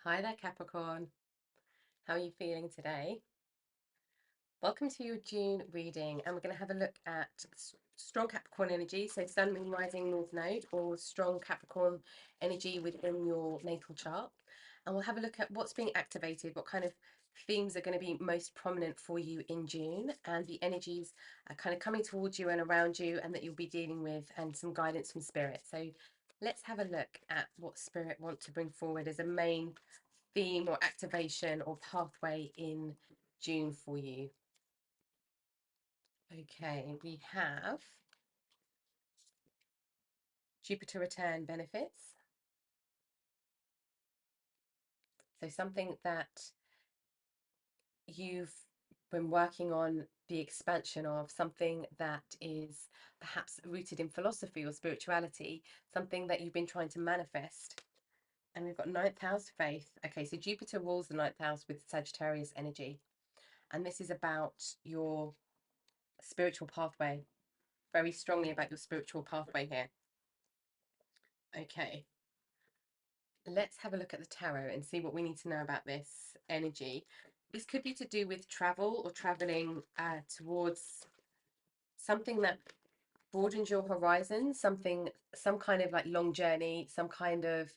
Hi there, Capricorn. How are you feeling today? Welcome to your June reading, and we're going to have a look at strong Capricorn energy, so Sun, Moon, Rising, North Node, or strong Capricorn energy within your natal chart. And we'll have a look at what's being activated, what kind of themes are going to be most prominent for you in June, and the energies are kind of coming towards you and around you, and that you'll be dealing with, and some guidance from Spirit. So let's have a look at what Spirit want to bring forward as a main theme or activation or pathway in June for you. Okay, we have Jupiter return benefits. So something that you've been working on the expansion of, something that is perhaps rooted in philosophy or spirituality, something that you've been trying to manifest. And we've got ninth house faith. Okay, so Jupiter rules the ninth house with Sagittarius energy. And this is about your spiritual pathway, very strongly about your spiritual pathway here. Okay, let's have a look at the tarot and see what we need to know about this energy. This could be to do with travel or traveling towards something that broadens your horizon, some kind of like long journey, some kind of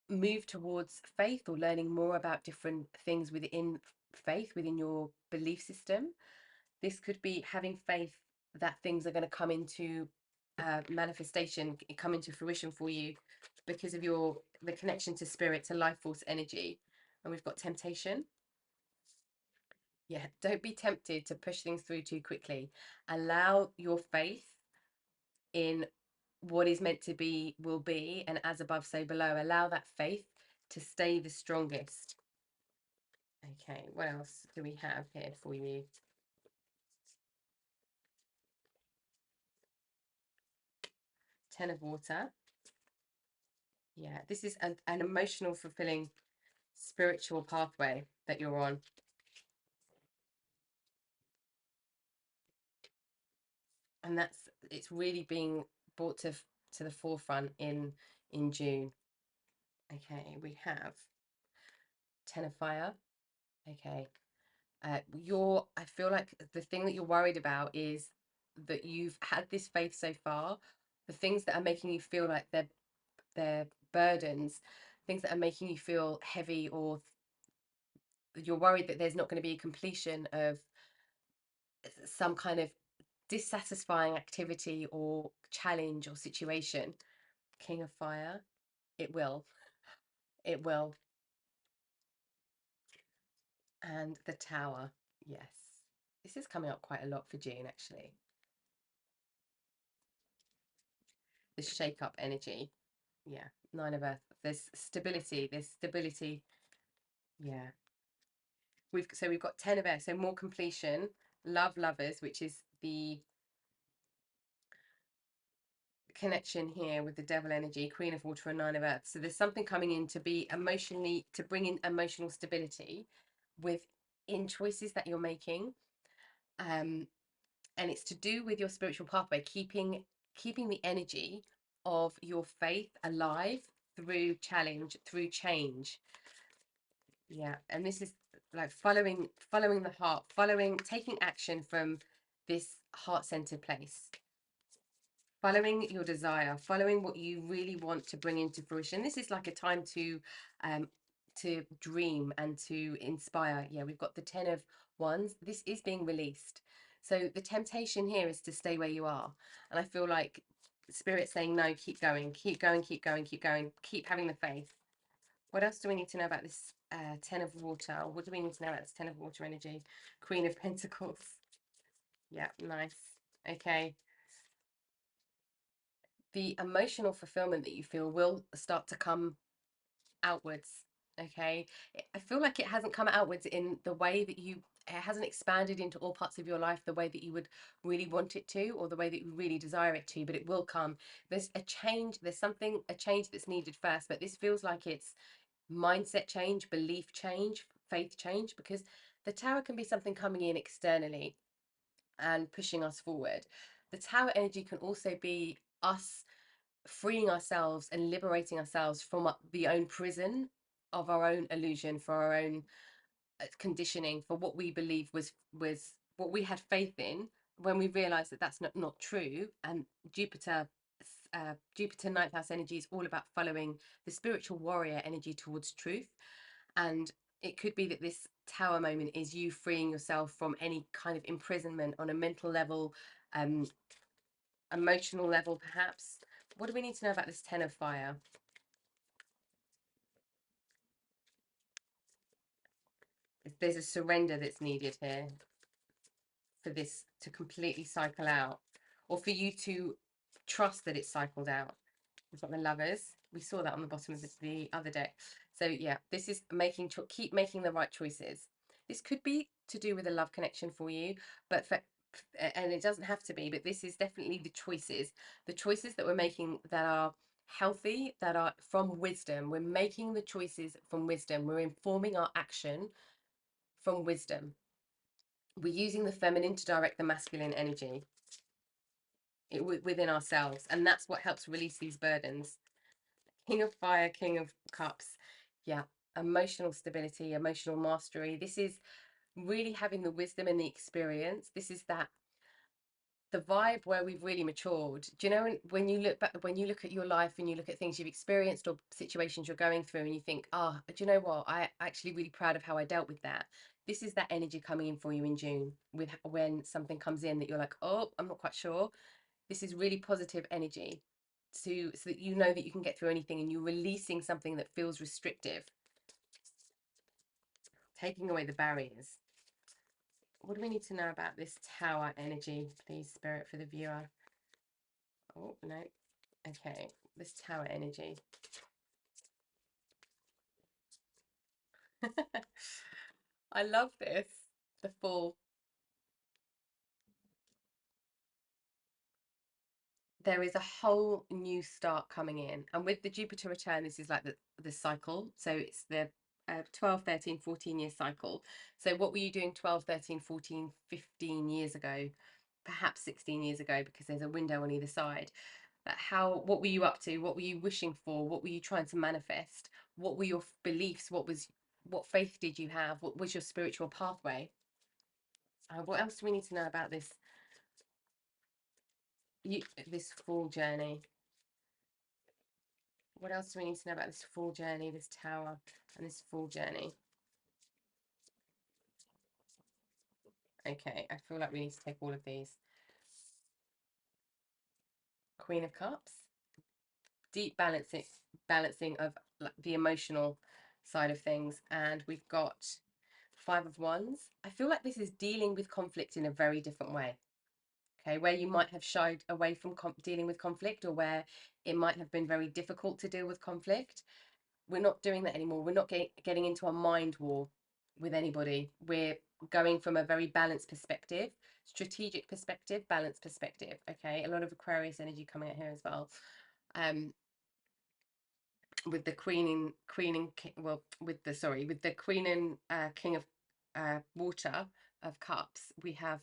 move towards faith or learning more about different things within faith, within your belief system. This could be having faith that things are going to come into manifestation, come into fruition for you because of the connection to spirit, to life force energy. And we've got temptation. Yeah, don't be tempted to push things through too quickly. Allow your faith in what is meant to be will be, and as above so below. Allow that faith to stay the strongest. Okay, what else do we have here for you? Ten of water. Yeah, this is an emotional fulfilling spiritual pathway that you're on. And it's really being brought to the forefront in June. Okay, we have Ten of Fire. Okay. I feel like the thing that you're worried about is that you've had this faith so far. The things that are making you feel like they're burdens, things that are making you feel heavy, or you're worried that there's not going to be a completion of some kind of dissatisfying activity or challenge or situation. King of Fire. It will. It will. And the Tower. Yes. This is coming up quite a lot for June, actually. The shake up energy. Yeah. Nine of Earth. There's stability. There's stability. Yeah. We've got 10 of Earth, so more completion. Love Lovers, which is the connection here with the devil energy, Queen of Water and Nine of Earth. So there's something coming in to be emotionally, to bring in emotional stability in choices that you're making. And it's to do with your spiritual pathway, keeping the energy of your faith alive through challenge, through change. Yeah, and this is like following the heart, taking action from this heart-centered place, following your desire, following what you really want to bring into fruition. This is like a time to dream and to inspire. Yeah, we've got the 10 of Wands. This is being released. So the temptation here is to stay where you are. And I feel like Spirit saying, no, keep going, keep going, keep going, keep going, keep having the faith. What else do we need to know about this 10 of Water? What do we need to know about this 10 of Water energy? Queen of Pentacles. Yeah, nice. Okay. The emotional fulfillment that you feel will start to come outwards. Okay, I feel like it hasn't come outwards in the way that it hasn't expanded into all parts of your life the way that you would really want it to, or the way that you really desire it to, but it will come. There's a change, a change that's needed first, but this feels like it's mindset change, belief change, faith change, because the Tower can be something coming in externally and pushing us forward. The Tower energy can also be us freeing ourselves and liberating ourselves from the own prison of our own illusion, for our own conditioning, for what we believe was what we had faith in, when we realize that that's not true. And Jupiter, Jupiter ninth house energy is all about following the spiritual warrior energy towards truth. And it could be that this tower moment is you freeing yourself from any kind of imprisonment on a mental level, emotional level, perhaps. What do we need to know about this 10 of fire? If there's a surrender that's needed here for this to completely cycle out, or for you to trust that it's cycled out. We've got the lovers. We saw that on the bottom of the other deck. So yeah, this is keep making the right choices. This could be to do with a love connection for you, but and it doesn't have to be, but this is definitely the choices that we're making that are healthy, that are from wisdom. We're making the choices from wisdom. We're informing our action from wisdom. We're using the feminine to direct the masculine energy within ourselves, and that's what helps release these burdens. King of fire, King of cups. Yeah, emotional stability, emotional mastery. This is really having the wisdom and the experience. This is that the vibe where we've really matured. Do you know, when you look back, when you look at your life and you look at things you've experienced or situations you're going through, and you think, oh, do you know what, I actually really proud of how I dealt with that. This is that energy coming in for you in June, with when something comes in that you're like, oh, I'm not quite sure. This is really positive energy, so that you know that you can get through anything, and you're releasing something that feels restrictive, taking away the barriers. What do we need to know about this tower energy, please, Spirit, for the viewer? Oh, no. Okay, this tower energy. I love this. The Fool. There is a whole new start coming in. And with the Jupiter return, this is like the cycle. So it's the 12, 13, 14-year cycle. So what were you doing 12, 13, 14, 15 years ago? Perhaps 16 years ago, because there's a window on either side. What were you up to? What were you wishing for? What were you trying to manifest? What were your beliefs? What faith did you have? What was your spiritual pathway? What else do we need to know about this Fool journey? What else do we need to know about this Fool journey, this tower, and this Fool journey? Okay, I feel like we need to take all of these. Queen of Cups, deep balancing of the emotional side of things, and we've got Five of Wands. I feel like this is dealing with conflict in a very different way. Okay, where you might have shied away from dealing with conflict, or where it might have been very difficult to deal with conflict. We're not doing that anymore. We're not getting into a mind war with anybody. We're going from a very balanced perspective, strategic perspective, balanced perspective. Okay, a lot of Aquarius energy coming out here as well. With the with the Queen and King of Water of Cups, we have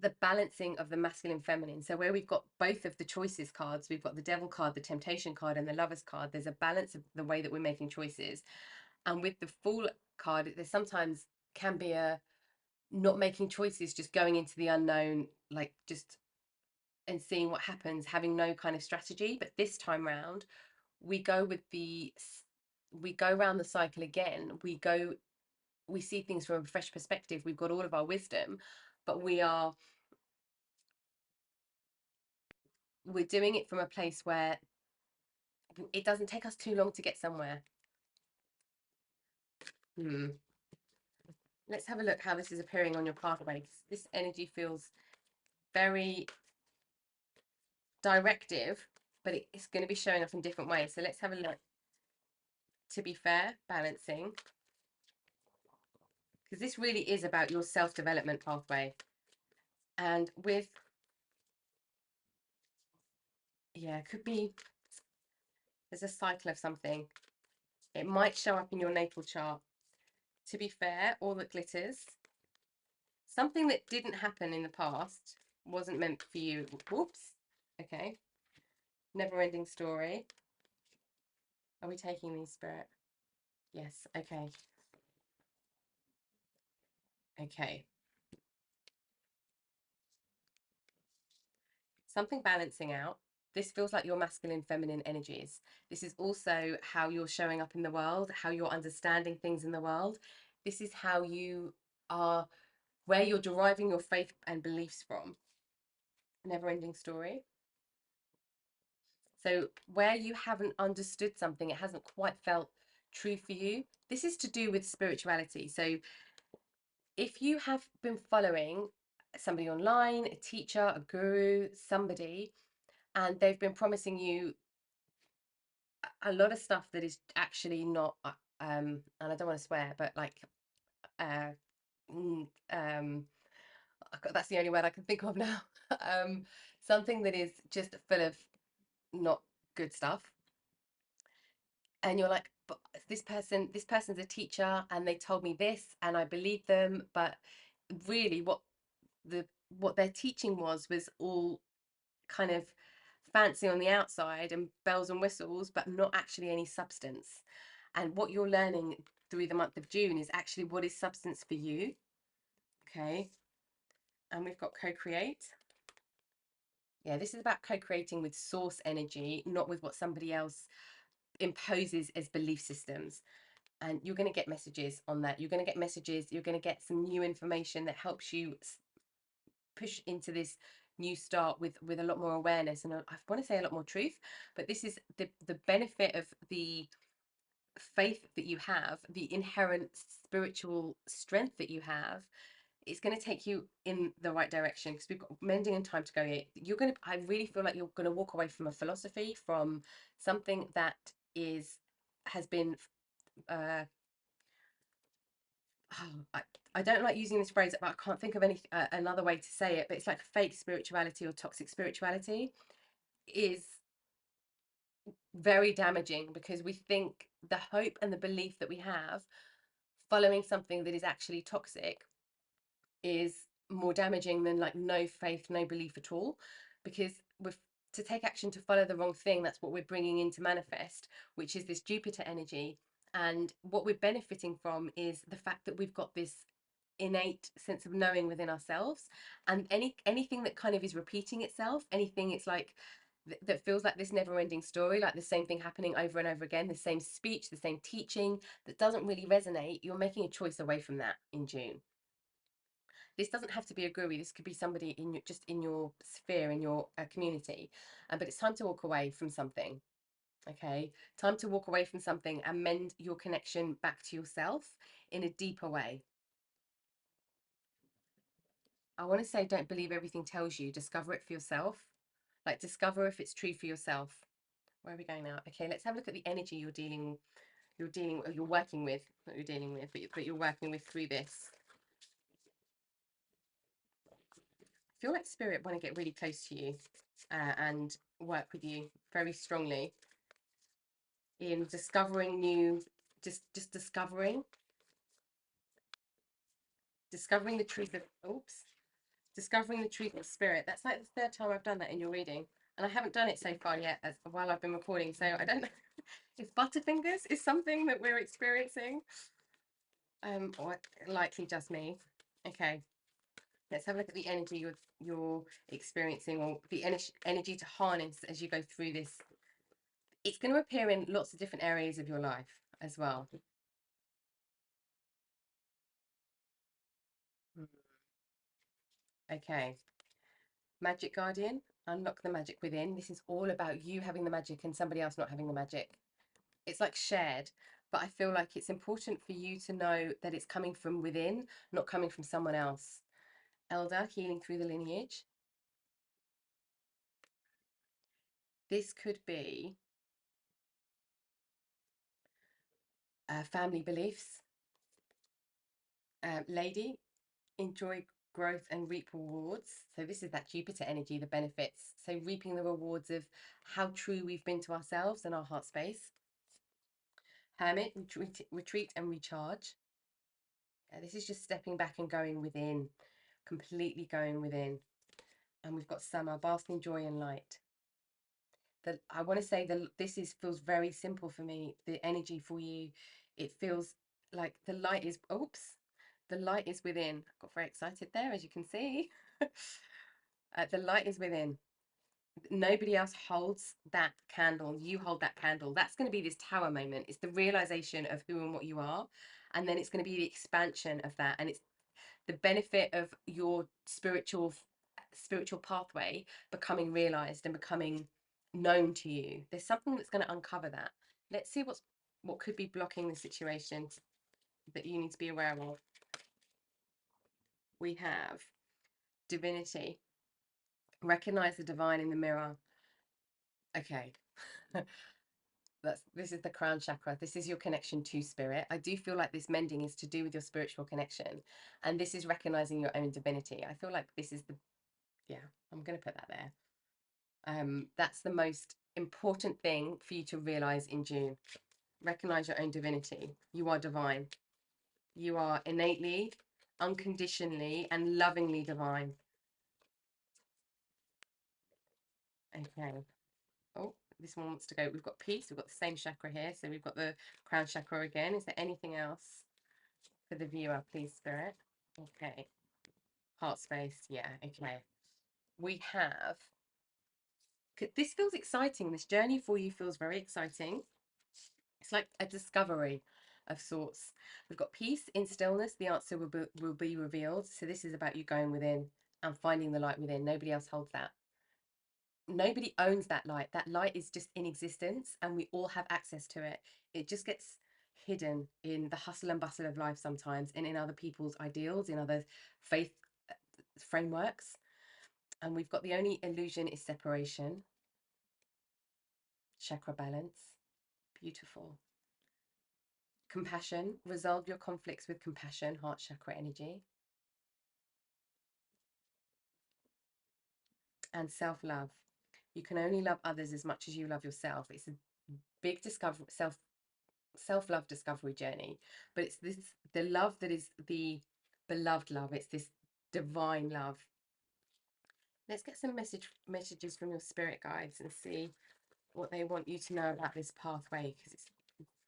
the balancing of the masculine feminine. So where we've got both of the choices cards, we've got the Devil card, the Temptation card, and the Lovers card. There's a balance of the way that we're making choices. And with the Fool card, there sometimes can be a not making choices, just going into the unknown, like just and seeing what happens, having no kind of strategy. But this time round, we go around the cycle again. We see things from a fresh perspective. We've got all of our wisdom, but we're doing it from a place where it doesn't take us too long to get somewhere. Let's have a look how this is appearing on your pathway, because this energy feels very directive, but it's going to be showing up in different ways. So let's have a look. To be fair, balancing, because this really is about your self-development pathway. And with, yeah, it could be, there's a cycle of something. It might show up in your natal chart. To be fair, all that glitters, something that didn't happen in the past, wasn't meant for you. Whoops. Okay. Never ending story. Are we taking these, Spirit? Yes. Okay. Okay. Something balancing out. This feels like your masculine, feminine energies. This is also how you're showing up in the world, how you're understanding things in the world. This is how you are, where you're deriving your faith and beliefs from. Never ending story. So, where you haven't understood something, it hasn't quite felt true for you. This is to do with spirituality. So, if you have been following somebody online, a teacher, a guru, somebody, and they've been promising you a lot of stuff that is actually not, and I don't want to swear, but like, uh, mm, um, that's the only word I can think of now. Something that is just full of not good stuff, and you're like, but this person's a teacher, and they told me this, and I believe them, but really, the what their teaching was all kind of fancy on the outside and bells and whistles, but not actually any substance. And what you're learning through the month of June is actually what is substance for you. Okay. And we've got co-create. Yeah, this is about co-creating with source energy, not with what somebody else imposes as belief systems. And you're going to get messages on that. You're going to get messages. You're going to get some new information that helps you push into this new start with a lot more awareness, and I want to say a lot more truth. But this is the benefit of the faith that you have, the inherent spiritual strength that you have. It's going to take you in the right direction, because we've got mending and time to go here. I really feel like you're going to walk away from a philosophy, from something that has been uh oh, I don't like using this phrase, but I can't think of any another way to say it. But it's like fake spirituality or toxic spirituality is very damaging, because we think the hope and the belief that we have following something that is actually toxic is more damaging than like no faith, no belief at all. Because with to take action to follow the wrong thing, that's what we're bringing in to manifest, which is this Jupiter energy. And what we're benefiting from is the fact that we've got this innate sense of knowing within ourselves, and anything that kind of is repeating itself, anything it's like that feels like this never ending story, like the same thing happening over and over again, the same speech, the same teaching that doesn't really resonate, you're making a choice away from that in June. This doesn't have to be a guru. This could be somebody in your, just in your sphere, in your community. But it's time to walk away from something. Okay, time to walk away from something and mend your connection back to yourself in a deeper way. I want to say, don't believe everything tells you. Discover it for yourself. Like, discover if it's true for yourself. Where are we going now? Okay, let's have a look at the energy you're working with, not you're dealing with, but you're working with through this. I feel like spirit want to get really close to you and work with you very strongly in discovering new, just discovering the truth of, oops, discovering the truth of spirit. That's like the third time I've done that in your reading, and I haven't done it so far yet while I've been recording. So I don't know if butterfingers is something that we're experiencing, or likely just me. Okay, let's have a look at the energy you're experiencing, or the energy to harness as you go through this. It's going to appear in lots of different areas of your life as well. Mm. Okay, Magic Guardian, unlock the magic within. This is all about you having the magic and somebody else not having the magic. It's like shared, but I feel like it's important for you to know that it's coming from within, not coming from someone else. Elder, healing through the lineage. This could be family beliefs. Lady, enjoy growth and reap rewards. So this is that Jupiter energy, the benefits. So reaping the rewards of how true we've been to ourselves and our heart space. Hermit, retreat and recharge. This is just stepping back and going within, completely going within. And we've got summer, basking joy and light. I want to say that this feels very simple for me. The energy for you It feels like the light is, oops, the light is within. I got very excited there, as you can see. The light is within. Nobody else holds that candle. You hold that candle. That's going to be this tower moment. It's the realization of who and what you are. And then it's going to be the expansion of that. And it's the benefit of your spiritual pathway becoming realized and becoming known to you. There's something that's going to uncover that. Let's see what could be blocking the situation that you need to be aware of. We have divinity. Recognize the divine in the mirror. Okay. This is the crown chakra. This is your connection to spirit. I do feel like this mending is to do with your spiritual connection, and this is recognizing your own divinity. I feel like this is the, yeah, I'm going to put that there. That's the most important thing for you to realize in June. Recognize your own divinity. You are divine. You are innately, unconditionally, and lovingly divine. Okay. Oh, this one wants to go. We've got peace. We've got the same chakra here. So we've got the crown chakra again. Is there anything else for the viewer, please, Spirit? Okay. Heart space. Yeah. Okay. We have. This feels exciting. This journey for you feels very exciting. It's like a discovery of sorts. We've got peace in stillness. The answer will be revealed. So this is about you going within and finding the light within. Nobody else holds that. Nobody owns that light. That light is just in existence and we all have access to it. It just gets hidden in the hustle and bustle of life sometimes, and in other people's ideals, in other faith frameworks. And we've got the only illusion is separation. Chakra balance. Beautiful. Compassion. Resolve your conflicts with compassion. Heart chakra energy. And self-love. You can only love others as much as you love yourself. It's a big discovery, self-love discovery journey, but it's this, the love that is the beloved love. It's this divine love. Let's get some messages from your spirit guides and see what they want you to know about this pathway, because it's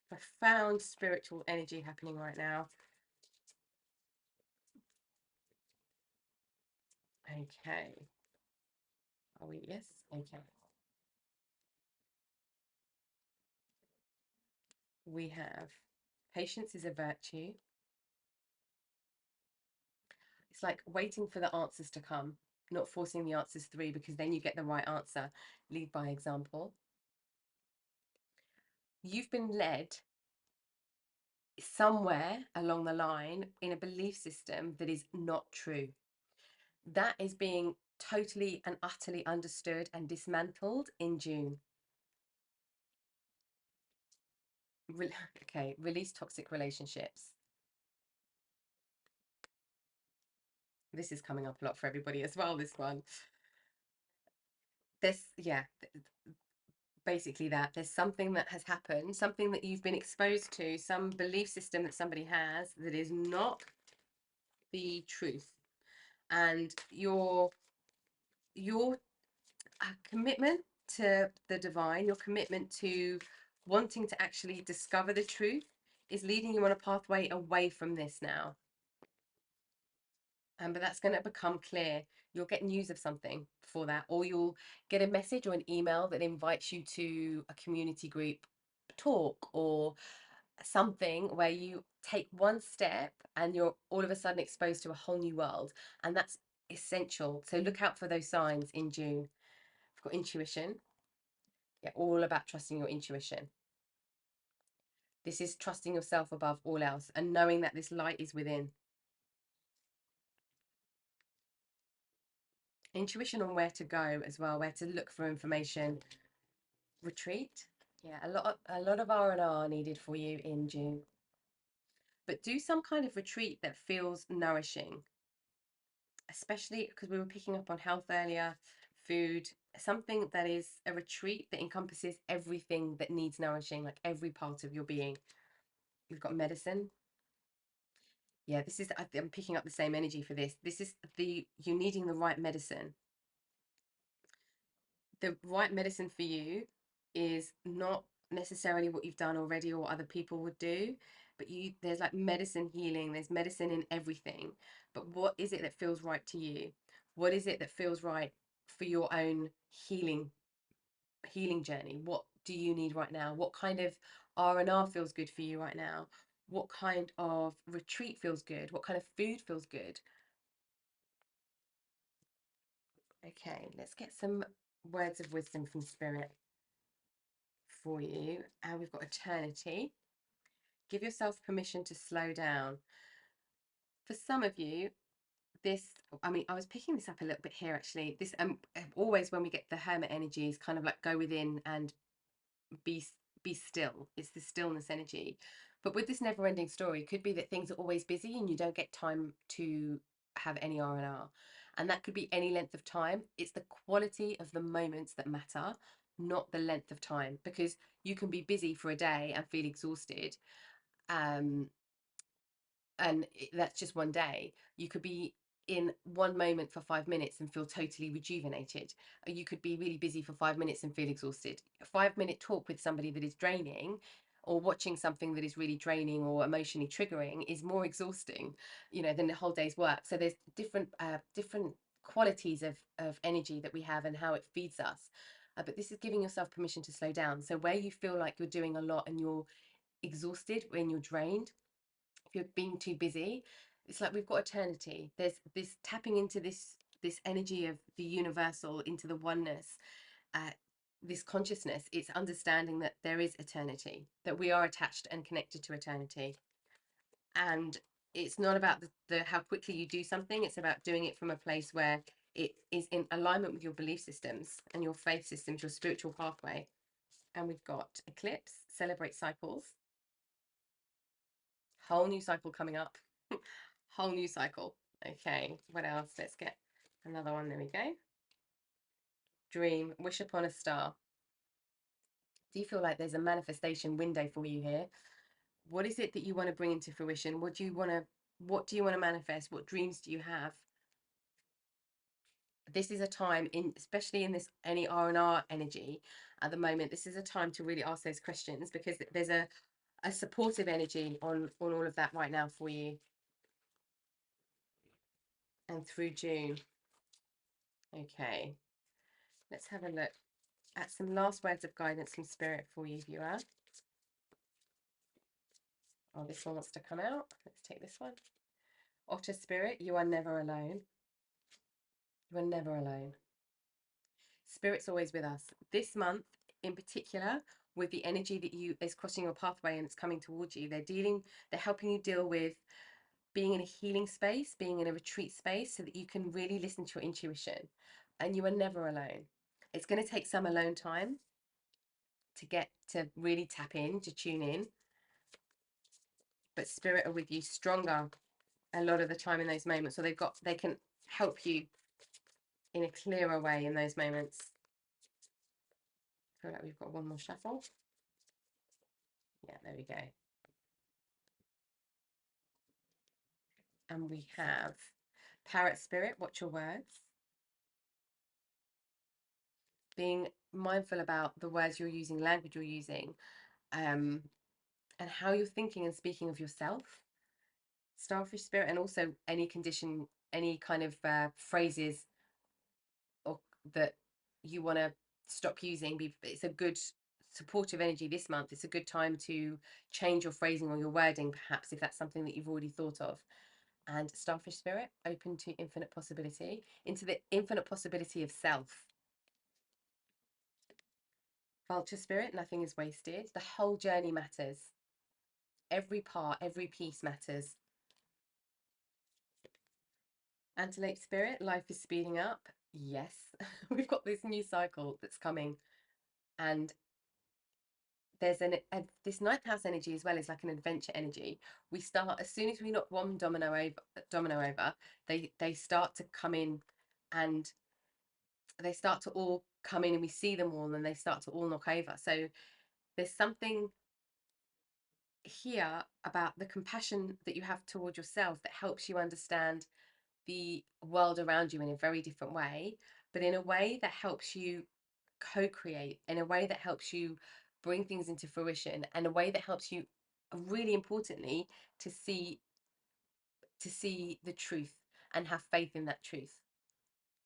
profound spiritual energy happening right now. Okay. Are we? Yes. Okay. We have patience is a virtue. It's like waiting for the answers to come, not forcing the answers through, because then you get the right answer. Lead by example. You've been led somewhere along the line in a belief system that is not true. That is being totally and utterly understood and dismantled in June. Okay, release toxic relationships. This is coming up a lot for everybody as well, this one. Yeah, basically that. There's something that has happened, something that you've been exposed to, some belief system that somebody has that is not the truth. And your commitment to the divine, your commitment to wanting to actually discover the truth is leading you on a pathway away from this now. But that's going to become clear. You'll get news of something for that, or you'll get a message or an email that invites you to a community group talk or something where you take one step and you're all of a sudden exposed to a whole new world. And that's essential. So look out for those signs in June. I've got intuition. Yeah, all about trusting your intuition. This is trusting yourself above all else and knowing that this light is within. Intuition on where to go as well, where to look for information. Retreat. Yeah, a lot of R&R needed for you in June. But do some kind of retreat that feels nourishing, especially because we were picking up on health earlier, food, something that is a retreat that encompasses everything that needs nourishing, like every part of your being. We've got medicine. Yeah, this is, I'm picking up the same energy for this. This is you needing the right medicine. The right medicine for you is not necessarily what you've done already or what other people would do, but there's like medicine healing, there's medicine in everything. But what is it that feels right to you? What is it that feels right for your own healing journey? What do you need right now? What kind of R&R feels good for you right now? What kind of retreat feels good? What kind of food feels good? Okay, let's get some words of wisdom from spirit for you. And we've got eternity. Give yourself permission to slow down. For some of you, this, I mean, I was picking this up a little bit here actually. This always when we get the hermit energy is kind of like go within and be be still. It's the stillness energy. But with this never ending story, it could be that things are always busy and you don't get time to have any R&R. And that could be any length of time. It's the quality of the moments that matter, not the length of time, because you can be busy for a day and feel exhausted. Um, and that's just one day. You could be in one moment for 5 minutes and feel totally rejuvenated. You could be really busy for 5 minutes and feel exhausted. A 5 minute talk with somebody that is draining, or watching something that is really draining or emotionally triggering, is more exhausting, than the whole day's work. So there's different qualities of energy that we have and how it feeds us. But this is giving yourself permission to slow down. So where you feel like you're doing a lot and you're exhausted, when you're drained, if you're being too busy, it's like we've got eternity. There's this tapping into this energy of the universal, into the oneness, uh, this consciousness. It's understanding that there is eternity, that we are attached and connected to eternity. And it's not about the how quickly you do something, it's about doing it from a place where it is in alignment with your belief systems and your faith systems, your spiritual pathway. And we've got eclipse, celebrate cycles, whole new cycle coming up. Whole new cycle. Okay, what else? Let's get another one. There we go. Dream, wish upon a star. Do you feel like there's a manifestation window for you here? What is it that you want to bring into fruition? What do you want to manifest? What dreams do you have? This is a time, especially in this any R&R energy at the moment, this is a time to really ask those questions, because there's a supportive energy on all of that right now for you. And through June. Okay, let's have a look at some last words of guidance from spirit for you, viewer. Oh, this one wants to come out. Let's take this one. Otter spirit, you are never alone. You are never alone. Spirit's always with us. This month in particular, with the energy that is crossing your pathway and it's coming towards you, they're helping you deal with being in a healing space, being in a retreat space, so that you can really listen to your intuition. And you are never alone. It's going to take some alone time to get to really tap in, to tune in. But spirit are with you stronger a lot of the time in those moments, or they can help you in a clearer way in those moments. I feel like we've got one more shuffle. Yeah, there we go. And we have parrot spirit, watch your words. Being mindful about the words you're using, language you're using, and how you're thinking and speaking of yourself. Starfish spirit, and also any condition, any kind of phrases or that you want to stop using. It's a good supportive energy this month. It's a good time to change your phrasing or your wording, perhaps, if that's something that you've already thought of. And starfish spirit, open to infinite possibility, into the infinite possibility of self. Vulture spirit, nothing is wasted. The whole journey matters. Every part, every piece matters. Antelope spirit, life is speeding up. Yes, we've got this new cycle that's coming, and there's this ninth house energy as well, is like an adventure energy. We start as soon as we knock one domino over, they start to come in, and they start to all come in, and we see them all, and they start to all knock over. So there's something here about the compassion that you have toward yourself that helps you understand the world around you in a very different way, but in a way that helps you co-create, in a way that helps you bring things into fruition, and a way that helps you, really importantly, to see the truth and have faith in that truth.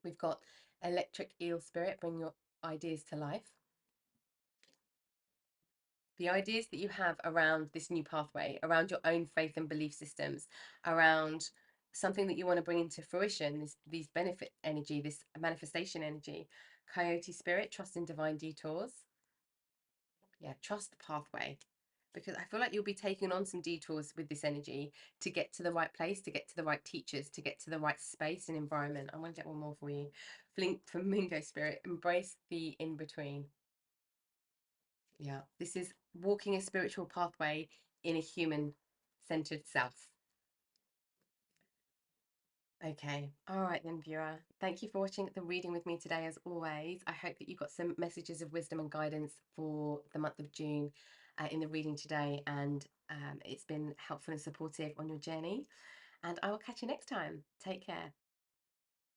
We've got electric eel spirit, bring your ideas to life. The ideas that you have around this new pathway, around your own faith and belief systems, around something that you want to bring into fruition, these benefit energy, this manifestation energy. Coyote spirit, trust in divine detours. Yeah, trust the pathway, because I feel like you'll be taking on some detours with this energy to get to the right place, to get to the right teachers, to get to the right space and environment. I'm going to get one more for you. Flamingo spirit, embrace the in-between. Yeah, this is walking a spiritual pathway in a human-centered self. Okay, all right then, viewer. Thank you for watching the reading with me today, as always. I hope that you got some messages of wisdom and guidance for the month of June in the reading today, and it's been helpful and supportive on your journey. And I will catch you next time. Take care.